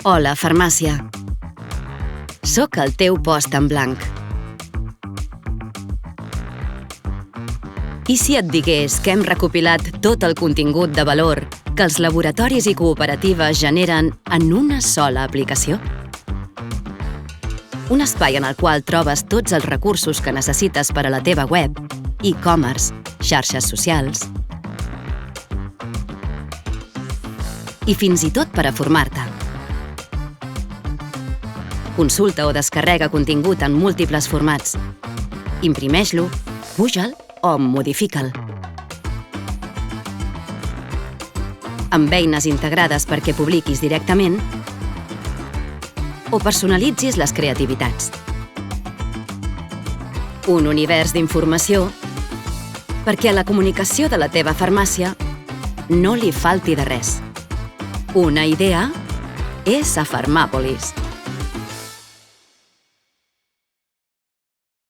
Hola, farmàcia. Soc el teu post en blanc. I si et digués que hem recopilat tot el contingut de valor que els laboratoris i cooperatives generen en una sola aplicació? Un espai en el qual trobes tots els recursos que necessites per a la teva web, e-commerce, xarxes socials i fins i tot per a formar-te. Consulta o descarrega contingut en múltiples formats. Imprimeix-lo, puja'l o modifica'l. Amb eines integrades perquè publiquis directament o personalitzis les creativitats. Un univers d'informació perquè a la comunicació de la teva farmàcia no li falti de res. Una idea és a Farmàpolis.